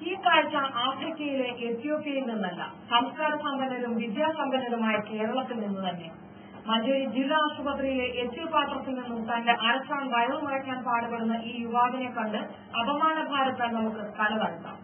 ഈ കാഴ്ച ആഫ്രിക്കയിലെ എത്യോപ്യയിൽ നിന്നല്ല, സംസ്കാര സമ്പന്നരും വിദ്യാസമ്പന്നരുമായ കേരളത്തിൽ നിന്ന് തന്നെ. മഞ്ചേരി ജില്ലാ ആശുപത്രിയിലെ എച്ചിൽ പാത്രത്തിൽ നിന്നും തന്റെ അരച്ചാൻ വയറു നിറയ്ക്കാൻ പാടുപെടുന്ന ഈ യുവാവിനെ കണ്ട് അപമാനഭാരത്താൽ നമുക്ക് തല താഴ്ത്താം.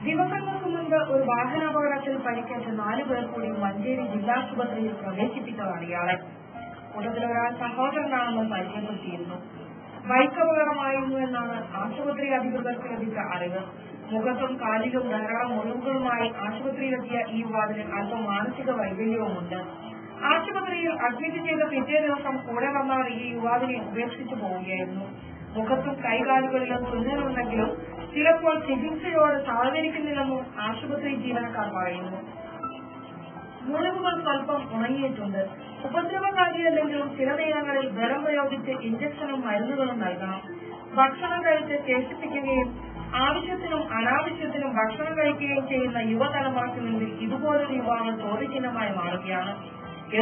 ദിവസങ്ങൾക്ക് മുൻപ് ഒരു വാഹനാപകടത്തിൽ പരിക്കേറ്റ 4 പേർ കൂടി മഞ്ചേരി ജില്ലാശുപത്രിയിൽ പ്രവേശിപ്പിച്ചതാണ് ഇയാളെ. കൂട്ടത്തിൽ ഒരാൾ സഹോദരനാണെന്നും പരിചയപ്പെടുത്തിയിരുന്നു. ബൈക്ക് അപകടമായിരുന്നു എന്നാണ് ആശുപത്രി അധികൃതർക്ക് ലഭിച്ച അറിവ്. മുഖത്തും കാലിലും ധാരാളം മുറിവുകളുമായി ആശുപത്രിയിലെത്തിയ ഈ യുവാവിന് അല്പം മാനസിക വൈകല്യവുമുണ്ട്. ആശുപത്രിയിൽ അഡ്മിറ്റ് ചെയ്ത പിറ്റേ ദിവസം കൂടെ വന്നവർ ഈ യുവാവിനെ ഉപേക്ഷിച്ചു പോവുകയായിരുന്നു. മുഖത്തും കൈകാലുകളിലും തുന്നലുണ്ടെങ്കിലും ചിലപ്പോൾ ചികിത്സയോട് സഹകരിക്കുന്നില്ലെന്നും ആശുപത്രി ജീവനക്കാർ പറയുന്നു. മുറിവുകൾ സ്വല്പം ഉണങ്ങിയിട്ടുണ്ട്. ഉപദ്രവകാരിയല്ലെങ്കിലും ചില നേരങ്ങളിൽ ബലം പ്രയോഗിച്ച് ഇഞ്ചക്ഷനും മരുന്നുകളും നൽകണം. ഭക്ഷണം കഴിച്ച് ശേഷിപ്പിക്കുകയും ആവശ്യത്തിനും അനാവശ്യത്തിനും ഭക്ഷണം കഴിക്കുകയും ചെയ്യുന്ന യുവതലമുറയ്ക്ക് മുന്നിൽ ഇതുപോലൊരു യുവാവ് ചോദ്യചിഹ്നമായി മാറുകയാണ്.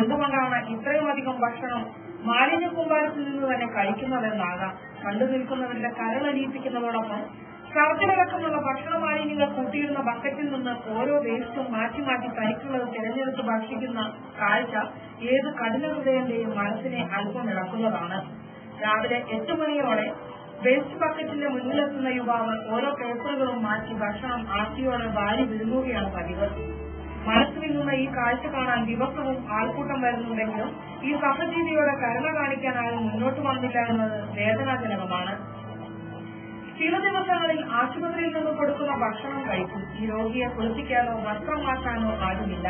എന്തുകൊണ്ടാണ് ഇത്രയുമധികം ഭക്ഷണം മാലിന്യ കൂമ്പാരത്തിൽ നിന്ന് തന്നെ കഴിക്കുന്നതെന്നാകാം. കണ്ടു നിൽക്കുന്നവരുടെ കരളലിയിപ്പിക്കുന്നതോടൊപ്പം ഛർദ്ദിലടക്കമുള്ള ഭക്ഷണ മാലിന്യങ്ങൾ കൂട്ടിയിടുന്ന ബക്കറ്റിൽ നിന്ന് ഓരോ വേസ്റ്റും മാറ്റി മാറ്റി തനിക്കുള്ളത് തിരഞ്ഞെടുത്ത് ഭക്ഷിക്കുന്ന കാഴ്ച ഏത് കഠിന ഹൃദയന്റെയും മനസ്സിനെ അല്പം ഇളക്കുന്നതാണ്. രാവിലെ 8 മണിയോടെ വേസ്റ്റ് ബക്കറ്റിന്റെ മുന്നിലെത്തുന്ന യുവാവ് ഓരോ പേപ്പറുകളും മാറ്റി ഭക്ഷണം ആർത്തിയോടെ വാരി വിഴുങ്ങുകയാണ് പതിവ്. മനസ്സ് വിങ്ങുന്ന ഈ കാഴ്ച കാണാൻ ദിവസവും ആൾക്കൂട്ടം വരുന്നുണ്ടെങ്കിലും ഈ സഹജീവിയോടെ കരുണ കാണിക്കാൻ ആരും മുന്നോട്ട് വന്നില്ല എന്നത് വേദനാജനകമാണ്. ചില ദിവസങ്ങളിൽ ആശുപത്രിയിൽ നിന്ന് കൊടുക്കുന്ന ഭക്ഷണം കഴിക്കും. ഈ രോഗിയെ കുളിപ്പിക്കാനോ വസ്ത്രം മാറ്റാനോ ആരുമില്ല.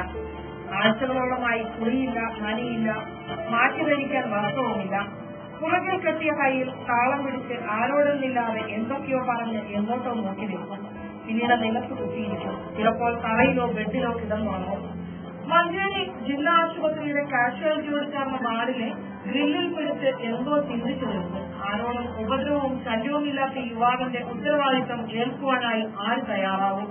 ആഴ്ചകളോളമായി കുളിയില്ല, നനയില്ല, മാറ്റി ധരിക്കാൻ വസ്ത്രവുമില്ല. പുറകിൽ കെട്ടിയ കൈയിൽ താളം പിടിച്ച് ആരോടുന്നില്ലാതെ എന്തൊക്കെയോ പറഞ്ഞ് എങ്ങോട്ടോ നോക്കി നിൽക്കും. പിന്നീട് നിലത്ത് കുത്തിയിരിക്കും. ചിലപ്പോൾ തറയിലോ ബെഡിലോ കിടന്നുറങ്ങും. മഞ്ചേരി ജില്ലാ ആശുപത്രിയിലെ കാഷ്വാലിറ്റി ചേർന്ന വാർഡിലെ ഗ്രില്ലിൽ പിടിച്ച് എന്തോ ചിന്തിച്ചു നിൽക്കും. ആരോടും ഉപദ്രവവും ശല്യവുമില്ലാത്ത യുവാവിന്റെ ഉത്തരവാദിത്തം ഏൽക്കുവാനായി ആര് തയ്യാറാവും?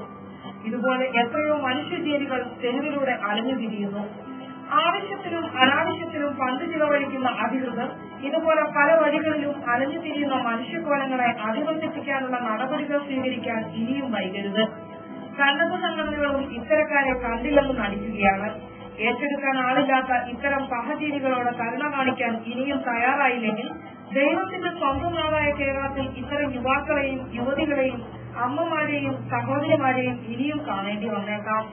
ഇതുപോലെ എത്രയോ മനുഷ്യജീവികൾ തെരുവിലൂടെ അലഞ്ഞു തിരിയുന്നു. ആവശ്യത്തിനും അനാവശ്യത്തിനും ഫണ്ട് ചിലവഴിക്കുന്ന അധികൃതർ ഇതുപോലെ പല വഴികളിലും അലഞ്ഞു തിരിയുന്ന മനുഷ്യക്കോലങ്ങളെ അധിവസിപ്പിക്കാനുള്ള നടപടികൾ സ്വീകരിക്കാൻ ഇനിയും വൈകരുത്. സന്നദ്ധ സംഘടനകളും ഇത്തരക്കാരെ കണ്ടില്ലെന്ന് നടിക്കുകയാണ്. ഏറ്റെടുക്കാൻ ആളില്ലാത്ത ഇത്തരം സഹജീവികളോട് കരുണ കാണിക്കാൻ ഇനിയും തയ്യാറായില്ലെങ്കിൽ ദൈവത്തിന്റെ സ്വന്തം നാടായ കേരളത്തിൽ ഇത്തരം യുവാക്കളെയും യുവതികളെയും അമ്മമാരെയും സഹോദരിമാരെയും ഇനിയും കാണേണ്ടി വന്നേക്കാം.